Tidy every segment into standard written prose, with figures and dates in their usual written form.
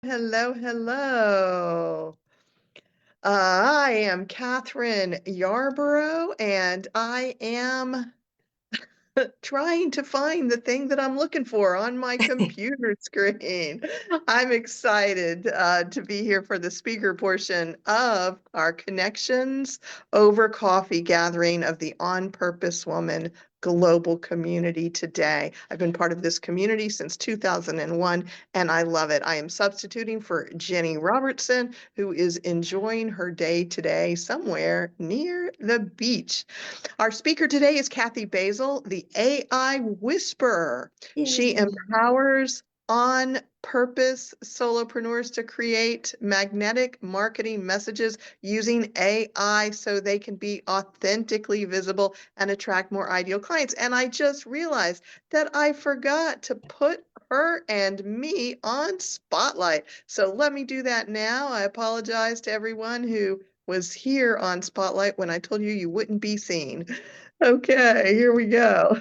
Hello, hello. I am Catherine Yarborough, and I am trying to find the thing that I'm looking for on my computer screen. I'm excited to be here for the speaker portion of our Connections Over Coffee gathering of the On Purpose Woman global community today. I've been part of this community since 2001, and I love it. I am substituting for Jenny Robertson, who is enjoying her day today somewhere near the beach. Our speaker today is Kathy Basel, the AI Whisperer. She Yay. empowers on purpose solopreneurs to create magnetic marketing messages using AI so they can be authentically visible and attract more ideal clients. And I just realized that I forgot to put her and me on Spotlight. So let me do that now. I apologize to everyone who was here on Spotlight when I told you you wouldn't be seen. Okay, here we go.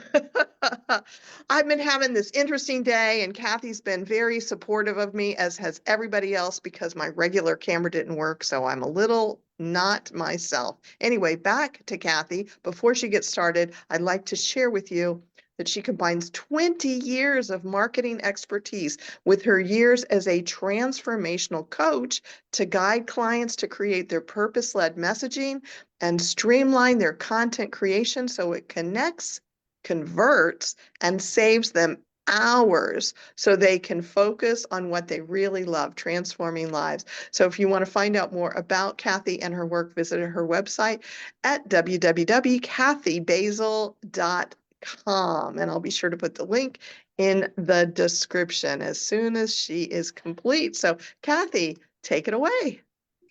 I've been having this interesting day, and Kathy's been very supportive of me, as has everybody else, because my regular camera didn't work, so I'm a little not myself. Anyway, back to Kathy. Before she gets started, I'd like to share with you that she combines 20 years of marketing expertise with her years as a transformational coach to guide clients to create their purpose-led messaging and streamline their content creation so it connects, converts, and saves them hours so they can focus on what they really love, transforming lives. So if you want to find out more about Kathy and her work, visit her website at www.kathybasel.com. And I'll be sure to put the link in the description as soon as she is complete. So Kathy, take it away.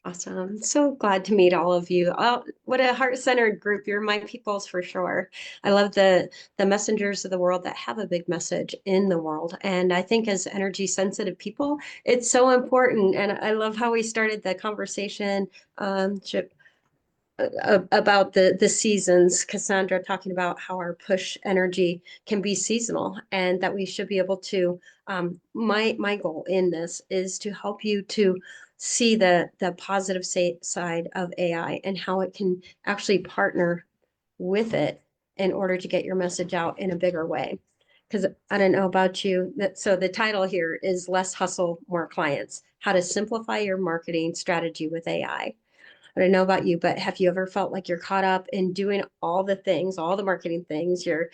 Awesome. So glad to meet all of you. Oh, what a heart-centered group. You're my peoples for sure. I love the messengers of the world that have a big message in the world. And I think as energy sensitive people, it's so important. And I love how we started the conversation about the seasons. Cassandra talking about how our push energy can be seasonal and that we should be able to my goal in this is to help you to see the positive side of AI and how it can actually partner with it in order to get your message out in a bigger way. Because I don't know about you, so the title here is Less Hustle, More Clients: How to Simplify Your Marketing Strategy with AI. I don't know about you, but have you ever felt like you're caught up in doing all the things, all the marketing things? You're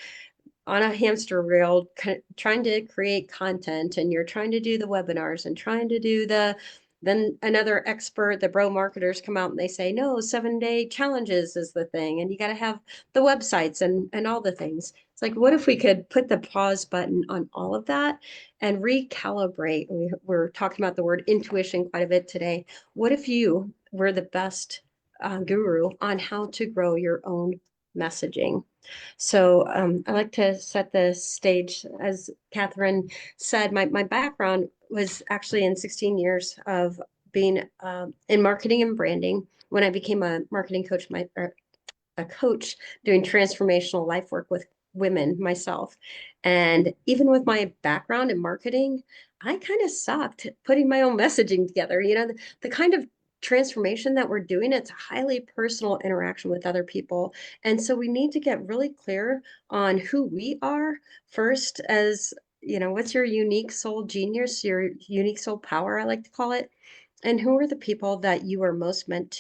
on a hamster wheel trying to create content, and you're trying to do the webinars and trying to do then another expert, the bro marketers come out and they say, no, 7-day challenges is the thing. And you got to have the websites and all the things. It's like, what if we could put the pause button on all of that and recalibrate? We're talking about the word intuition quite a bit today. What if you were the best guru on how to grow your own messaging? So I like to set the stage. As Catherine said, my background was actually in 16 years of being in marketing and branding. When I became a marketing coach, a coach doing transformational life work with women myself. And even with my background in marketing, I kind of sucked putting my own messaging together. The kind of transformation that we're doing, it's a highly personal interaction with other people. And so we need to get really clear on who we are first as, what's your unique soul genius, your unique soul power, I like to call it, and who are the people that you are most meant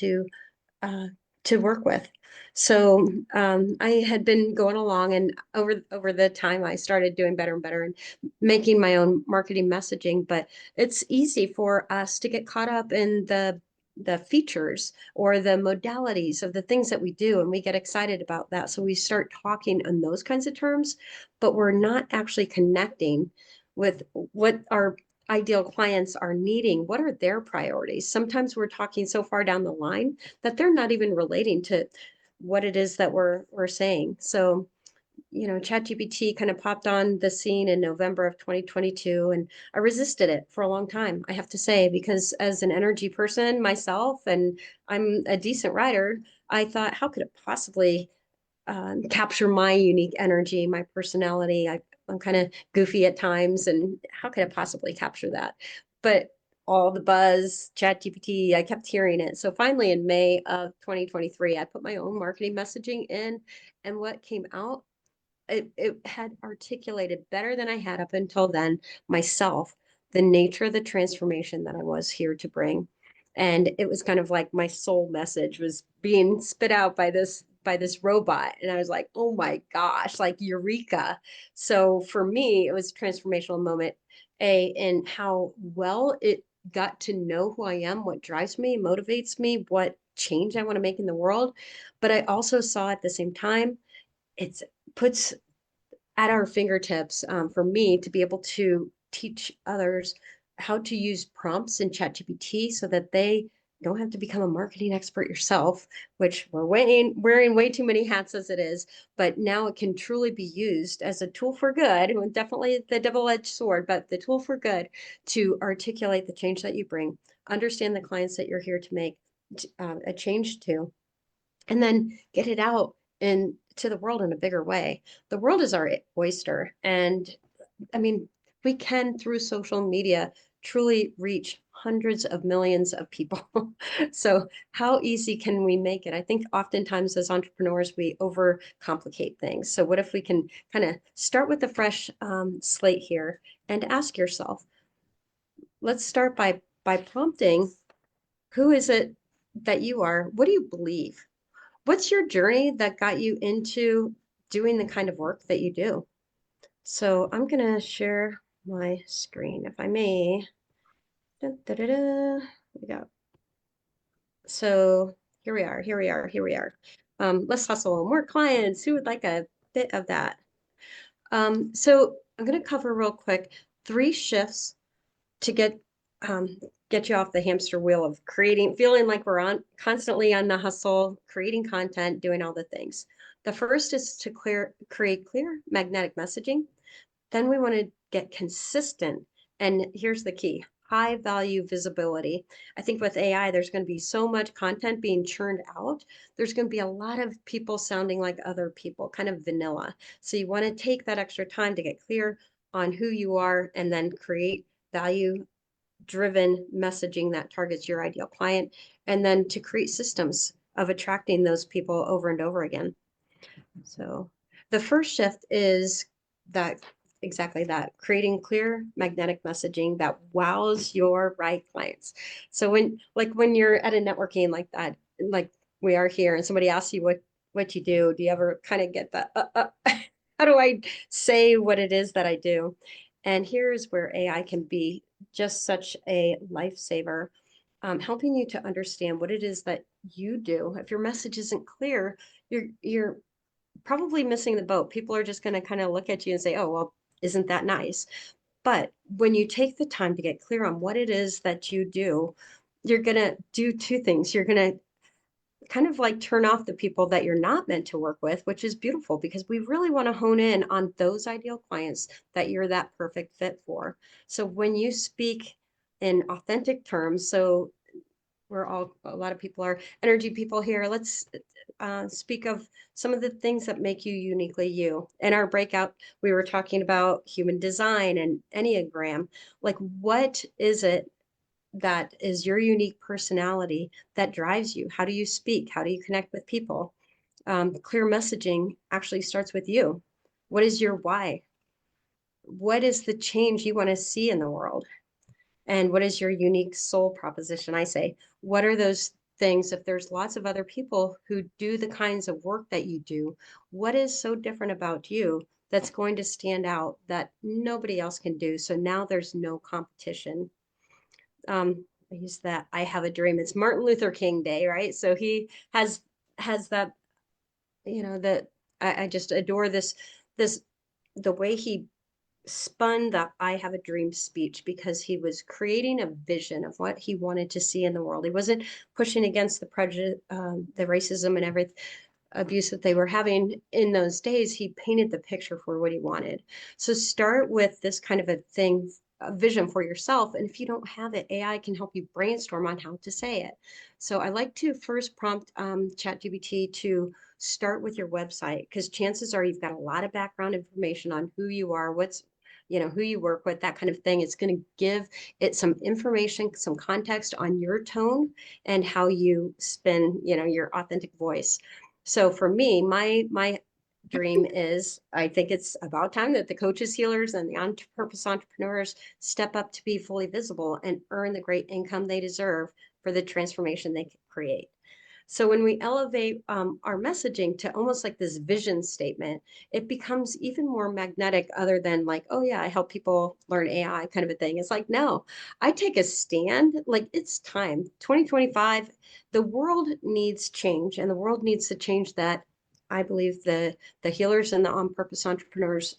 uh, to work with. So I had been going along, and over the time, I started doing better and better and making my own marketing messaging. But it's easy for us to get caught up in the features or the modalities of the things that we do, and we get excited about that. So we start talking in those kinds of terms, but we're not actually connecting with what our ideal clients are needing. What are their priorities? Sometimes we're talking so far down the line that they're not even relating to what it is that we're saying. So, ChatGPT kind of popped on the scene in November of 2022, and I resisted it for a long time, I have to say, because as an energy person myself, and I'm a decent writer, I thought, how could it possibly capture my unique energy, my personality? I'm kind of goofy at times, and how could it possibly capture that? But all the buzz, ChatGPT, I kept hearing it. So finally in May of 2023, I put my own marketing messaging in, and what came out, it had articulated better than I had up until then myself, the nature of the transformation that I was here to bring. And it was kind of like my soul message was being spit out by this robot. And I was like, oh my gosh, like eureka. So for me, it was a transformational moment, in how well it got to know who I am, what drives me, motivates me, what change I want to make in the world. But I also saw at the same time, it's puts at our fingertips, for me to be able to teach others how to use prompts in ChatGPT so that they don't have to become a marketing expert yourself, which we're wearing way too many hats as it is. But now it can truly be used as a tool for good, and definitely the double-edged sword, but the tool for good to articulate the change that you bring, understand the clients that you're here to make a change to, and then get it out in to the world in a bigger way. The world is our oyster. And I mean, we can, through social media, truly reach hundreds of millions of people. So how easy can we make it? I think oftentimes as entrepreneurs, we overcomplicate things. So what if we can kind of start with a fresh slate here and ask yourself, let's start by prompting, who is it that you are? What do you believe? What's your journey that got you into doing the kind of work that you do? So I'm gonna share my screen, if I may. Da, da, da, da. We go. So here we are, here we are, here we are. Let's hustle and more clients. Who would like a bit of that? So I'm gonna cover real quick 3 shifts to um, get you off the hamster wheel of creating, feeling like we're on constantly on the hustle, creating content, doing all the things. The first is to create clear magnetic messaging. Then we want to get consistent. And here's the key: high value visibility. I think with AI, there's going to be so much content being churned out. There's going to be a lot of people sounding like other people, kind of vanilla. So you want to take that extra time to get clear on who you are and then create value driven messaging that targets your ideal client, and then to create systems of attracting those people over and over again. So the first shift is that exactly that, creating clear magnetic messaging that wows your right clients. So when you're at a networking like that, like we are here, and somebody asks you what you do you ever kind of get that how do I say what it is that I do? And here's where AI can be just such a lifesaver, helping you to understand what it is that you do. If your message isn't clear, you're probably missing the boat. People are just going to kind of look at you and say, oh, well, isn't that nice? But when you take the time to get clear on what it is that you do, you're going to do 2 things. You're going to kind of like turn off the people that you're not meant to work with, which is beautiful because we really want to hone in on those ideal clients that you're that perfect fit for. So when you speak in authentic terms, so a lot of people are energy people here. Let's speak of some of the things that make you uniquely you. In our breakout, we were talking about human design and Enneagram. Like, what is it that is your unique personality that drives you? How do you speak? How do you connect with people? Clear messaging actually starts with you. What is your why? What is the change you want to see in the world? And what is your unique soul proposition? I say, what are those things? If there's lots of other people who do the kinds of work that you do, what is so different about you that's going to stand out that nobody else can do? So now there's no competition. I use that I have a dream. It's Martin Luther King Day, right? So he has that, that I just adore this the way he spun the I have a dream speech, because he was creating a vision of what he wanted to see in the world. He wasn't pushing against the prejudice, the racism and every abuse that they were having in those days. He painted the picture for what he wanted. So start with this kind of a thing, a vision for yourself. And if you don't have it, AI can help you brainstorm on how to say it. So I like to first prompt ChatGPT to start with your website, because chances are you've got a lot of background information on who you are, who you work with, that kind of thing. It's going to give it some information, some context on your tone and how you spin, your authentic voice. So for me, my dream is, I think it's about time that the coaches, healers, and the on-purpose entrepreneurs step up to be fully visible and earn the great income they deserve for the transformation they can create. So when we elevate our messaging to almost like this vision statement, it becomes even more magnetic, other than like, oh yeah, I help people learn AI kind of a thing. It's like, no, I take a stand. Like, it's time. 2025, the world needs change, and the world needs to change that. I believe the healers and the on-purpose entrepreneurs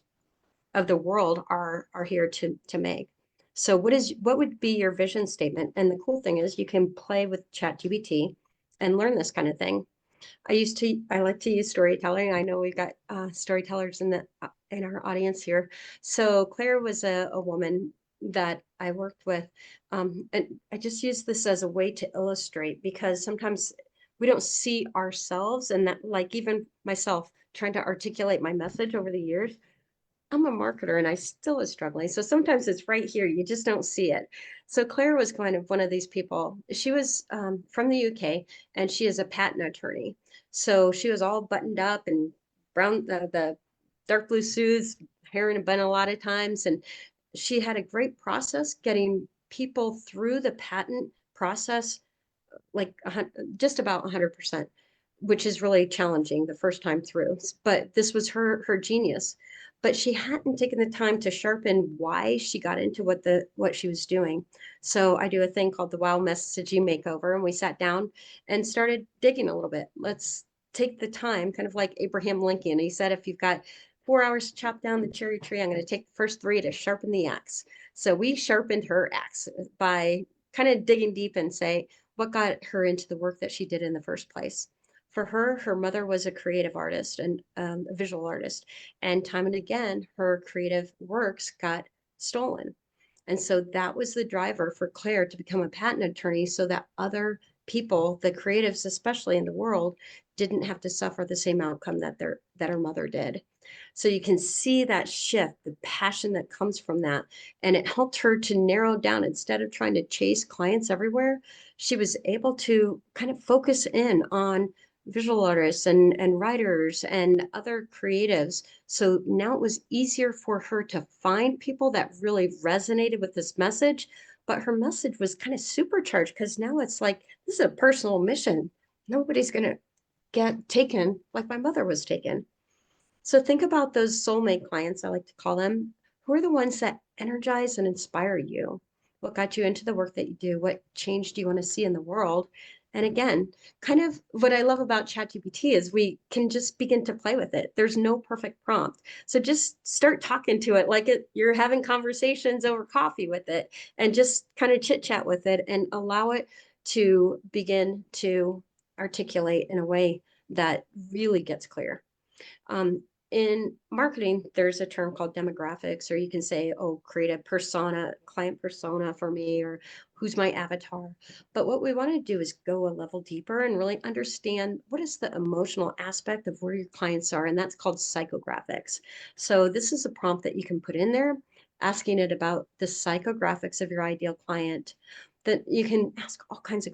of the world are here to make. So what would be your vision statement? And the cool thing is you can play with ChatGPT and learn this kind of thing. I like to use storytelling. I know we've got storytellers in our audience here. So Claire was a woman that I worked with, and I just use this as a way to illustrate, because sometimes we don't see ourselves, and that, like, even myself trying to articulate my message over the years, I'm a marketer and I still is struggling. So sometimes it's right here. You just don't see it. So Claire was kind of one of these people. She was from the UK, and she is a patent attorney. So she was all buttoned up and brown, the dark blue suits, hair in a bun a lot of times. And she had a great process getting people through the patent process, like just about 100%, which is really challenging the first time through. But this was her genius. But she hadn't taken the time to sharpen why she got into what she was doing. So I do a thing called the Wow Messaging Makeover, and we sat down and started digging a little bit. Let's take the time, kind of like Abraham Lincoln. He said, if you've got 4 hours to chop down the cherry tree, I'm going to take the first 3 to sharpen the axe. So we sharpened her axe by kind of digging deep and say, what got her into the work that she did in the first place. For her, her mother was a creative artist and a visual artist. And time and again, her creative works got stolen. And so that was the driver for Claire to become a patent attorney, so that other people, the creatives especially in the world, didn't have to suffer the same outcome that her mother did. So you can see that shift, the passion that comes from that. And it helped her to narrow down. Instead of trying to chase clients everywhere, she was able to kind of focus in on visual artists and writers and other creatives. So now it was easier for her to find people that really resonated with this message. But her message was kind of supercharged, because now it's like, this is a personal mission. Nobody's going to get taken like my mother was taken. So think about those soulmate clients, I like to call them. Who are the ones that energize and inspire you? What got you into the work that you do? What change do you want to see in the world? And again, kind of what I love about ChatGPT is we can just begin to play with it. There's no perfect prompt. So just start talking to it like you're having conversations over coffee with it, and just kind of chit chat with it and allow it to begin to articulate in a way that really gets clear. Um, in marketing, there's a term called demographics, or you can say, oh, create a persona, client persona for me, or who's my avatar. But what we want to do is go a level deeper and really understand what is the emotional aspect of where your clients are. And that's called psychographics. So this is a prompt that you can put in there, asking it about the psychographics of your ideal client. That you can ask all kinds of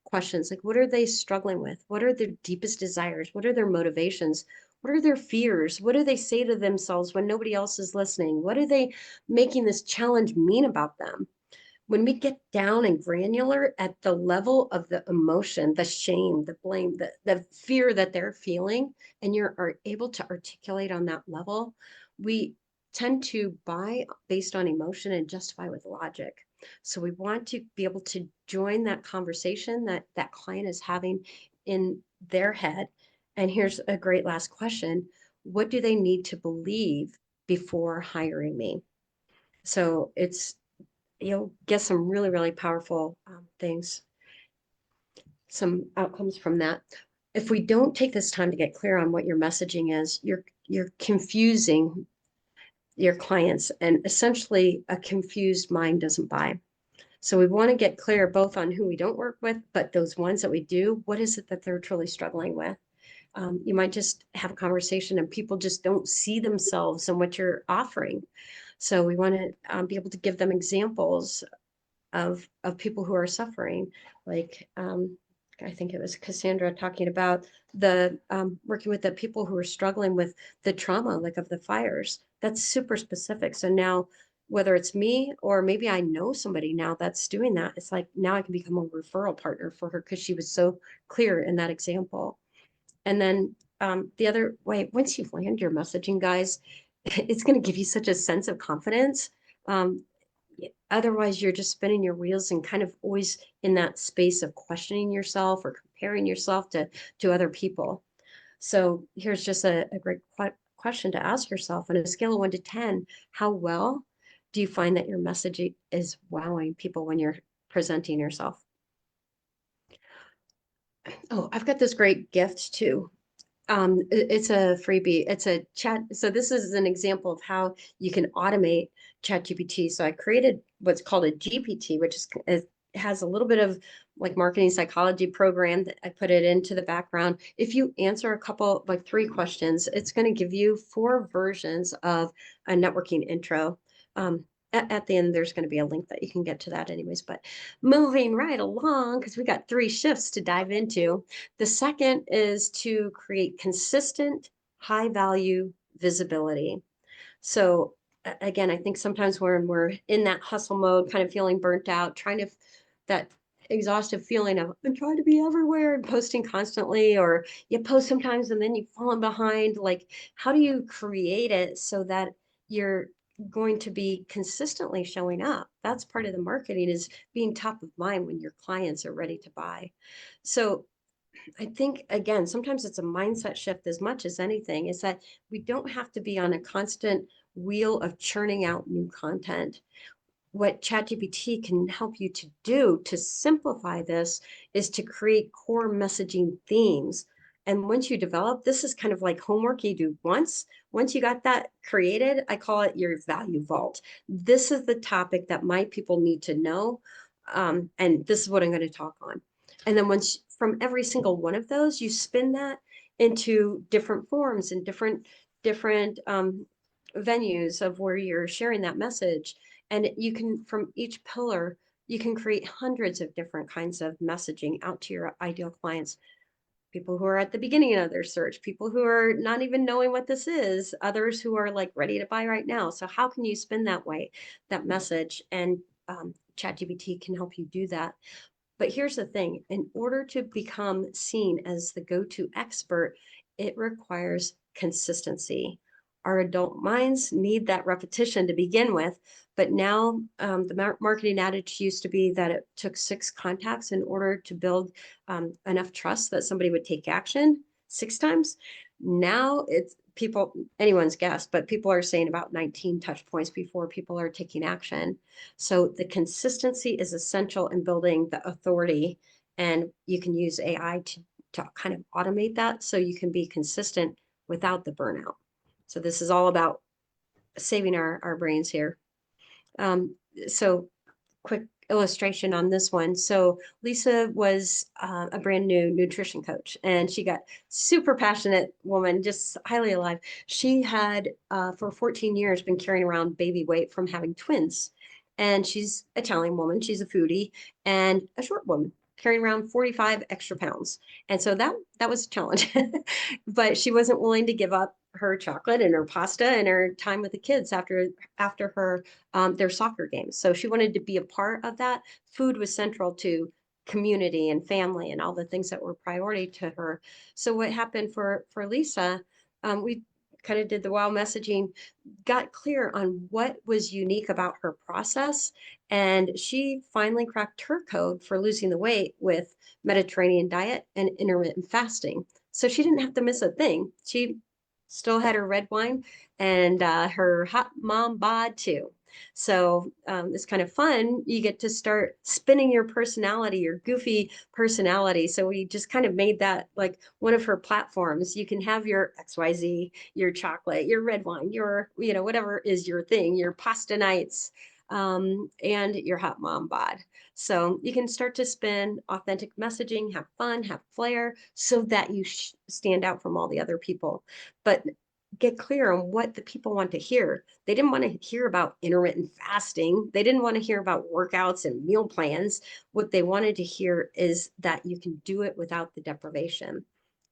questions, like, what are they struggling with? What are their deepest desires? What are their motivations? What are their fears? What do they say to themselves when nobody else is listening? What are they making this challenge mean about them? When we get down and granular at the level of the emotion, the shame, the blame, the fear that they're feeling, and are able to articulate on that level, we tend to buy based on emotion and justify with logic. So we want to be able to join that conversation that client is having in their head. And here's a great last question. What do they need to believe before hiring me? So you'll get some really, really powerful things, some outcomes from that. If we don't take this time to get clear on what your messaging is, you're confusing your clients, and essentially a confused mind doesn't buy. So we want to get clear both on who we don't work with, but those ones that we do, what is it that they're truly struggling with? You might just have a conversation and people just don't see themselves in what you're offering. So we want to be able to give them examples of people who are suffering, like I think it was Cassandra talking about the working with the people who are struggling with the trauma, like of the fires. That's super specific. So now, whether it's me or maybe I know somebody now that's doing that, it's like now I can become a referral partner for her because she was so clear in that example. And then the other way, once you land your messaging, guys, it's going to give you such a sense of confidence. Um, Otherwise, you're just spinning your wheels and kind of always in that space of questioning yourself or comparing yourself to other people. So here's just a great question to ask yourself on a scale of 1 to 10, how well do you find that your messaging is wowing people when you're presenting yourself? Oh, I've got this great gift too. It's a freebie. It's a chat. So this is an example of how you can automate ChatGPT. So I created what's called a GPT, which is it has a little bit of like marketing psychology program that I put it into the background. If you answer a couple, like 3 questions, it's going to give you 4 versions of a networking intro. Um, at the end, there's going to be a link that you can get to that anyways. But moving right along, because we got 3 shifts to dive into. The second is to create consistent, high value visibility. So, again, I think sometimes when we're in that hustle mode, kind of feeling burnt out, trying to, that exhaustive feeling of I'm trying to be everywhere and posting constantly, or you post sometimes and then you've fallen behind. Like, how do you create it so that you're going to be consistently showing up? That's part of the marketing, is being top of mind when your clients are ready to buy. So I think, again, sometimes it's a mindset shift as much as anything, is that we don't have to be on a constant wheel of churning out new content. What ChatGPT can help you to do to simplify this is to create core messaging themes. And once you develop, this is kind of like homework you do once. Once you got that created, I call it your value vault. This is the topic that my people need to know. And this is what I'm going to talk on. And then once from every single one of those, you spin that into different forms and different venues of where you're sharing that message. And you can, from each pillar, you can create hundreds of different kinds of messaging out to your ideal clients. People who are at the beginning of their search, people who are not even knowing what this is, others who are like ready to buy right now. So how can you spin that way, that message? And ChatGPT can help you do that. But here's the thing, in order to become seen as the go-to expert, it requires consistency. Our adult minds need that repetition to begin with, but now the marketing adage used to be that it took 6 contacts in order to build enough trust that somebody would take action 6 times. Now it's people, anyone's guess, but people are saying about 19 touch points before people are taking action. So the consistency is essential in building the authority, and you can use AI to kind of automate that so you can be consistent without the burnout. So this is all about saving our brains here. So quick illustration on this one. So Lisa was a brand new nutrition coach, and she got super passionate woman, just highly alive. She had for 14 years been carrying around baby weight from having twins. And she's an Italian woman, she's a foodie, and a short woman carrying around 45 extra pounds. And so that was a challenge. But she wasn't willing to give up her chocolate and her pasta and her time with the kids after her their soccer games. So she wanted to be a part of that. Food was central to community and family and all the things that were priority to her. So what happened for Lisa, we kind of did the wow messaging, got clear on what was unique about her process, and she finally cracked her code for losing the weight with Mediterranean diet and intermittent fasting. So she didn't have to miss a thing. She still had her red wine and her hot mom bod too. So it's kind of fun. You get to start spinning your personality, your goofy personality. So we just kind of made that like one of her platforms. You can have your XYZ, your chocolate, your red wine, your, whatever is your thing, your pasta nights, and your hot mom bod. So you can start to spin authentic messaging, have fun, have flair, so that you stand out from all the other people. But get clear on what the people want to hear. They didn't want to hear about intermittent fasting. They didn't want to hear about workouts and meal plans. What they wanted to hear is that you can do it without the deprivation.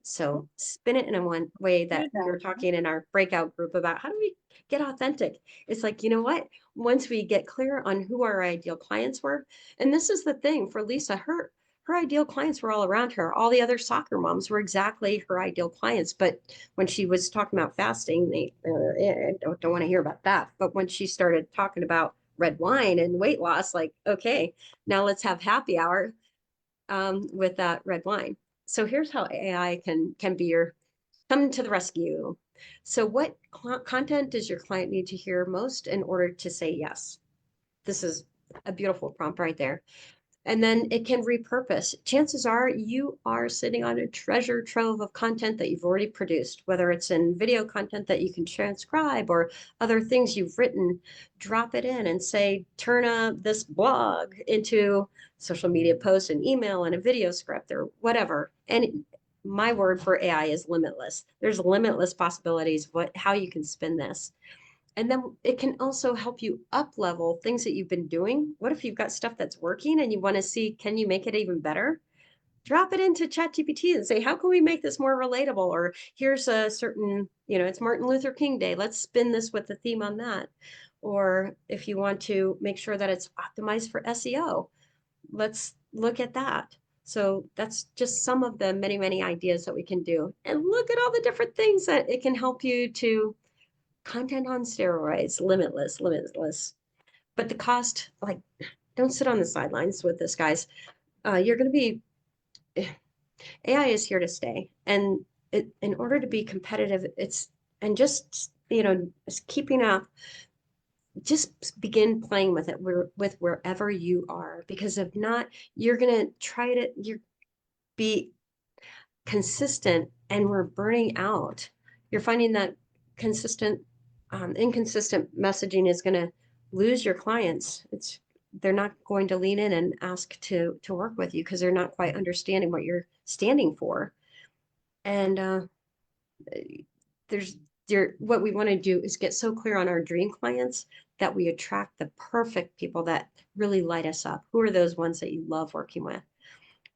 So spin it in a one way that we were talking in our breakout group about how do we get authentic. It's like, you know what? Once we get clear on who our ideal clients were, and this is the thing for Lisa, her ideal clients were all around her. All the other soccer moms were exactly her ideal clients. But when she was talking about fasting, they don't want to hear about that. But when she started talking about red wine and weight loss, like, okay, now let's have happy hour with that red wine. So here's how AI can be your come to the rescue. So what content does your client need to hear most in order to say yes? This is a beautiful prompt right there. And then it can repurpose. Chances are you are sitting on a treasure trove of content that you've already produced, whether it's in video content that you can transcribe or other things you've written. Drop it in and say, turn this blog into social media post and email and a video script or whatever. And my word for AI is limitless. There's limitless possibilities how you can spin this. And then it can also help you up level things that you've been doing. What if you've got stuff that's working and you want to see, can you make it even better? Drop it into ChatGPT and say, how can we make this more relatable? Or here's a certain, it's Martin Luther King Day. Let's spin this with the theme on that. Or if you want to make sure that it's optimized for SEO, let's look at that. So that's just some of the many, many ideas that we can do. And look at all the different things that it can help you to content on steroids, limitless, limitless. But the cost, like, don't sit on the sidelines with this, guys. You're going to be, AI is here to stay. And in order to be competitive, and just, just keeping up, just begin playing with it with wherever you are. Because if not, you're going to you're be consistent and we're burning out. You're finding that inconsistent messaging is going to lose your clients. They're not going to lean in and ask to work with you because they're not quite understanding what you're standing for. And there's what we want to do is get so clear on our dream clients that we attract the perfect people that really light us up. Who are those ones that you love working with?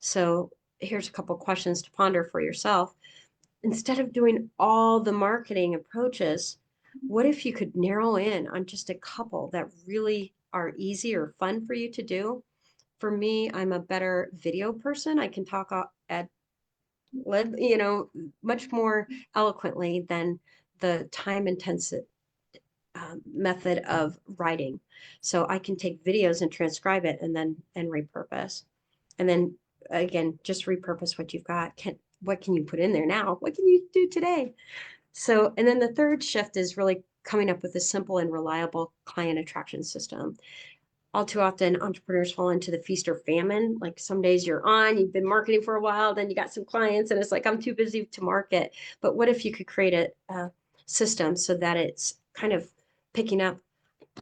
So here's a couple questions to ponder for yourself. Instead of doing all the marketing approaches, what if you could narrow in on just a couple that really are easy or fun for you to do? For me, I'm a better video person. I can talk at much more eloquently than the time intensive method of writing. So I can take videos and transcribe it and repurpose. And then again, just repurpose what you've got. What can you put in there now? What can you do today? So, and then the third shift is really coming up with a simple and reliable client attraction system. All too often, entrepreneurs fall into the feast or famine. Like some days you're on, you've been marketing for a while, then you got some clients, and it's like, I'm too busy to market. But what if you could create a system so that it's kind of picking up?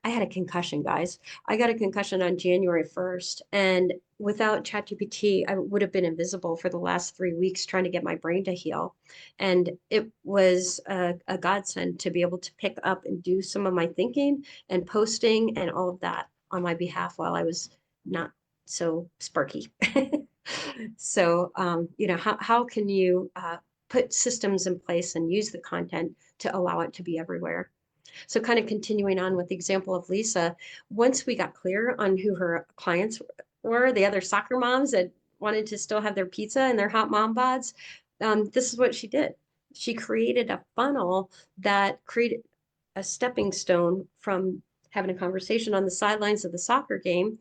I had a concussion, guys. I got a concussion on January 1st. And without ChatGPT, I would have been invisible for the last 3 weeks trying to get my brain to heal. And it was a godsend to be able to pick up and do some of my thinking and posting and all of that on my behalf while I was not so sparky. So, how can you put systems in place and use the content to allow it to be everywhere? So kind of continuing on with the example of Lisa, once we got clear on who her clients were, the other soccer moms that wanted to still have their pizza and their hot mom bods, this is what she did. She created a funnel that created a stepping stone from having a conversation on the sidelines of the soccer game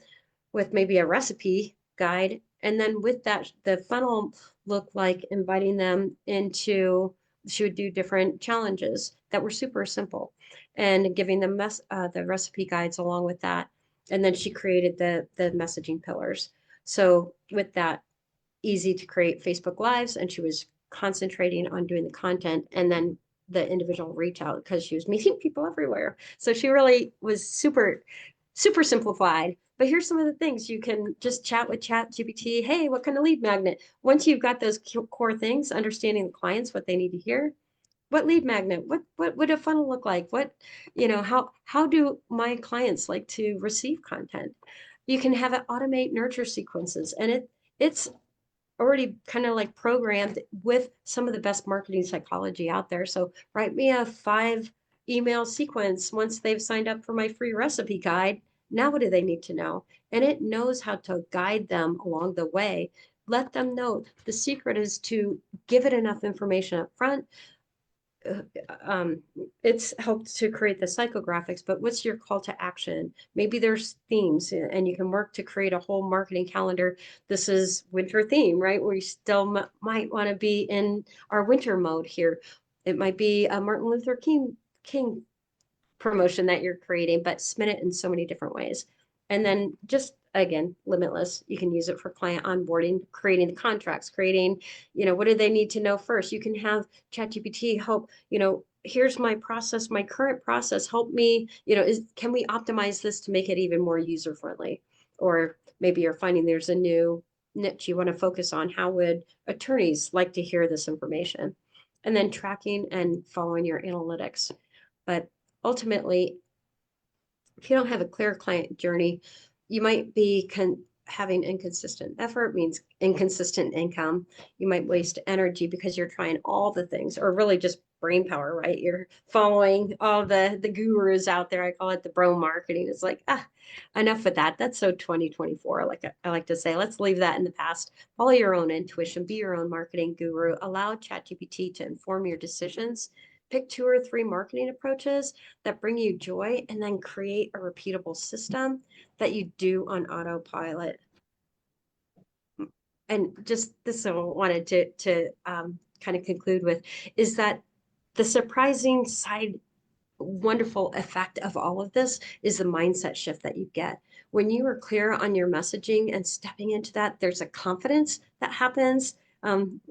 with maybe a recipe guide. And then with that, the funnel looked like inviting them into, she would do different challenges that were super simple and giving them the recipe guides along with that. And then she created the messaging pillars. So with that, easy to create Facebook Lives, and she was concentrating on doing the content and then the individual reach out because she was meeting people everywhere. So she really was super, super simplified. But here's some of the things you can just chat with ChatGPT. Hey, what kind of lead magnet? Once you've got those core things, understanding the clients, what they need to hear, what lead magnet, what would a funnel look like? What, how do my clients like to receive content? You can have it automate nurture sequences, and it's already kind of like programmed with some of the best marketing psychology out there. So write me a 5 email sequence once they've signed up for my free recipe guide. Now, what do they need to know? And it knows how to guide them along the way. Let them know the secret is to give it enough information up front. uh, um, it's helped to create the psychographics, but what's your call to action? Maybe there's themes and you can work to create a whole marketing calendar. This is winter theme, right? We still might want to be in our winter mode here. It might be a Martin Luther King promotion that you're creating, but spin it in so many different ways. And then just again, limitless. You can use it for client onboarding, creating the contracts, creating, what do they need to know first? You can have ChatGPT help, here's my process, my current process. Help me, can we optimize this to make it even more user friendly? Or maybe you're finding there's a new niche you want to focus on. How would attorneys like to hear this information? And then tracking and following your analytics. But ultimately, if you don't have a clear client journey, you might be having inconsistent effort, means inconsistent income. You might waste energy because you're trying all the things, or really just brain power, right? You're following all the gurus out there. I call it the bro marketing. It's like, enough with that. That's so 2024. Like I like to say, let's leave that in the past. Follow your own intuition, be your own marketing guru, allow ChatGPT to inform your decisions. Pick 2 or 3 marketing approaches that bring you joy, and then create a repeatable system that you do on autopilot. And just this I wanted to kind of conclude with is that the surprising side wonderful effect of all of this is the mindset shift that you get. When you are clear on your messaging and stepping into that, there's a confidence that happens.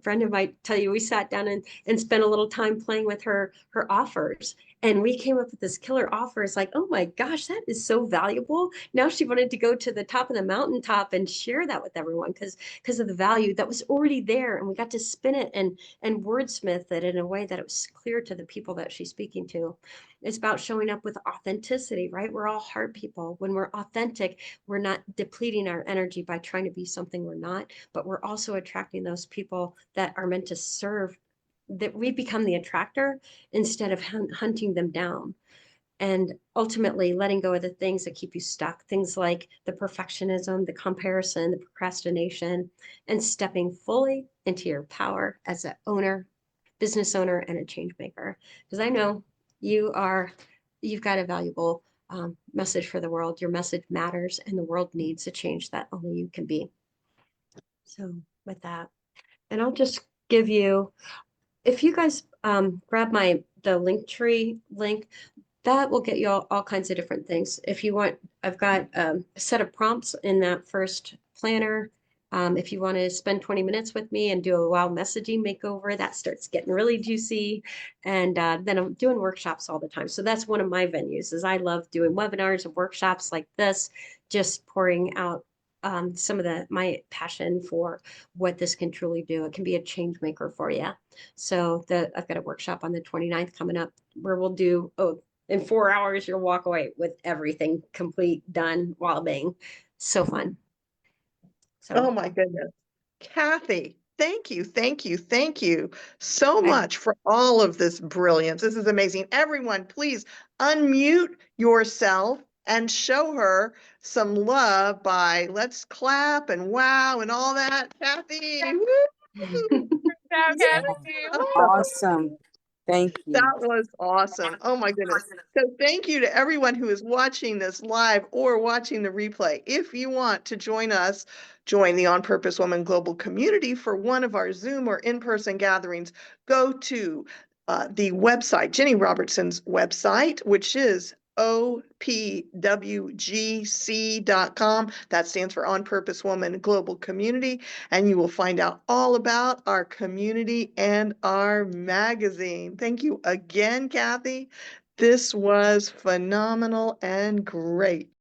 Brenda might tell you we sat down and spent a little time playing with her offers. And we came up with this killer offer. It's like, oh my gosh, that is so valuable. Now she wanted to go to the top of the mountaintop and share that with everyone because of the value that was already there. And we got to spin it and wordsmith it in a way that it was clear to the people that she's speaking to. It's about showing up with authenticity, right? We're all heart people. When we're authentic, we're not depleting our energy by trying to be something we're not, but we're also attracting those people that are meant to serve, that we become the attractor instead of hunting them down. And ultimately letting go of the things that keep you stuck, things like the perfectionism, the comparison, the procrastination, and stepping fully into your power as an owner, business owner, and a change maker. Because I know you've got a valuable message for the world. Your message matters, and the world needs a change that only you can be. So with that, and I'll just give you, if you guys grab the Linktree link, that will get you all kinds of different things. If you want, I've got a set of prompts in that first planner. If you want to spend 20 minutes with me and do a wow messaging makeover, that starts getting really juicy. And then I'm doing workshops all the time. So that's one of my venues is I love doing webinars and workshops like this, just pouring out some of my passion for what this can truly do. It can be a change maker for you. So I've got a workshop on the 29th coming up where we'll do, in 4 hours, you'll walk away with everything complete, done, well-being. So fun. Oh So my goodness. Kathy, thank you so I much for all of this brilliance. This is amazing. Everyone, please unmute yourself and show her some love by let's clap and wow and all that. Kathy, woo! Awesome. Thank you. That was awesome. Oh my goodness. So thank you to everyone who is watching this live or watching the replay. If you want to join us, join the On Purpose Woman Global community for one of our Zoom or in-person gatherings, go to the website, Jenny Robertson's website, which is opwgc.com. That stands for On Purpose Woman Global Community. And you will find out all about our community and our magazine. Thank you again, Kathy. This was phenomenal and great.